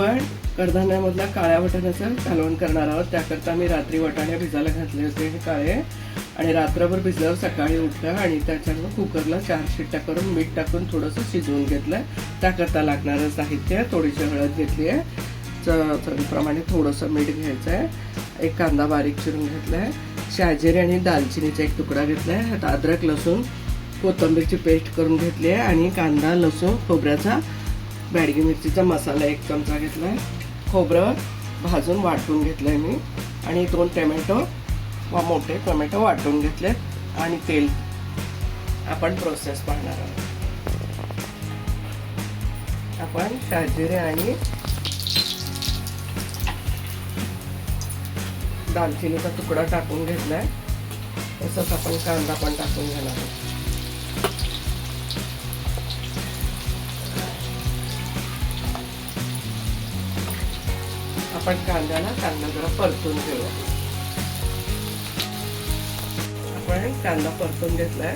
आपण कडधान्यामधल्या काळ्या वाटाण्याचं कालवण करणार आहोत. त्याकरता मी रात्री वाटाणे भिजायला घातले होते हे काळे, आणि रात्रभर भिजल्यावर सकाळी उठलं आणि त्याच्यावर कुकरला 4 शिट्ट्या करून मीठ टाकून थोडंसं शिजवून घेतलं. त्याकरता लागणारं साहित्य: थोडीशी हळद घेतली आहे, चवीप्रमाणे थोडंसं मीठ घ्यायचं आहे, एक कांदा बारीक चिरून घेतला आहे, शहाजिरे आणि दालचिनीचा एक तुकडा घेतला आहे, आता अद्रक लसूण कोथिंबीरची पेस्ट करून घेतली आहे, आणि कांदा लसूण खोबऱ्याचा बॅडगी मिरचीचा मसाला 1 चमचा घेतला आहे, खोबरं भाजून वाटून घेतलं आहे मी, आणि 2 टोमॅटो मोठे टोमॅटो वाटून घेतले, आणि तेल. आपण प्रोसेस पाहणार आहोत. आपण शहाजिरे आणि दालचिनीचा तुकडा टाकून घेतलाय. तसंच आपण कांदा पण टाकून घेणार आहोत. आपण कांदा जरा परतून घेऊया. आपण कांदा परतून घेतलाय.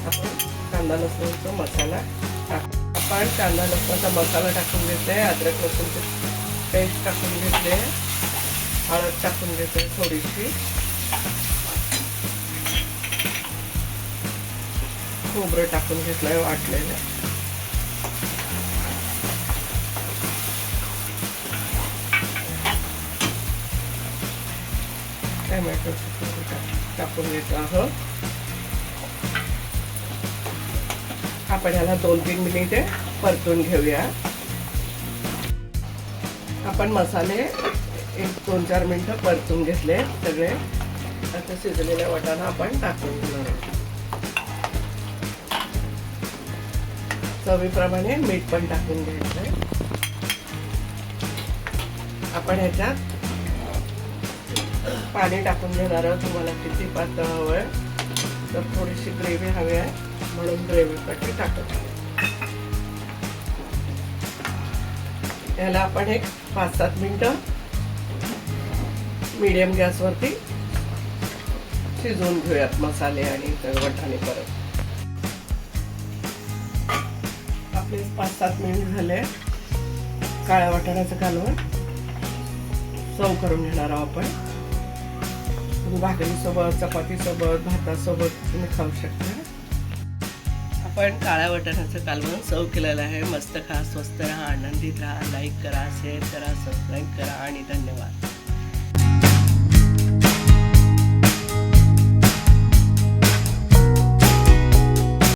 आपण कांदा लसूणचा मसाला टाकू. आपण कांदा लसूणचा मसाला टाकून घेतलाय, अद्रक लसूणची पेस्ट टाकून घेतले, हळद टाकून घेतोय थोडीशी, खोबरं टाकून घेतलंय वाटलेलं, टोमॅटो टाकून घेतलं आहोत. आपण याला 2-3 मिनिटे परतून घेऊया. आपण मसाले 1-2-4 मिनिटं परतून घेतले सगळे. आता शिजलेल्या वाटाणा आपण टाकून घेणार आहोत. चवीप्रमाणे मीठ पण टाकून घ्यायचंय. आपण ह्याच्यात पाणी टाकून घेणार आहोत. तुम्हाला किती पातळ हवं आहे, तर थोडीशी ग्रेव्ही हवी आहे म्हणून ग्रेव्हीसाठी टाकत. याला आपण एक 5-7 मिनिटं मीडियम गॅसवरती शिजवून घेऊयात मसाले आणि वाटाणे. परत आपले 5-7 मिनिट झाले. काळ्या वाटाण्याचं कालवण सर्व करून घेणार आहोत आपण. भाकरीसोबत, चपातीसोबत, भातासोबत तुम्ही खाऊ शकता. आपण काळ्या वाटाण्याचं कालवण सर्व केलेलं आहे. मस्त खा, स्वस्त राहा, आनंदित राहा. लाईक करा, शेअर करा, सबस्क्राईब करा, आणि धन्यवाद.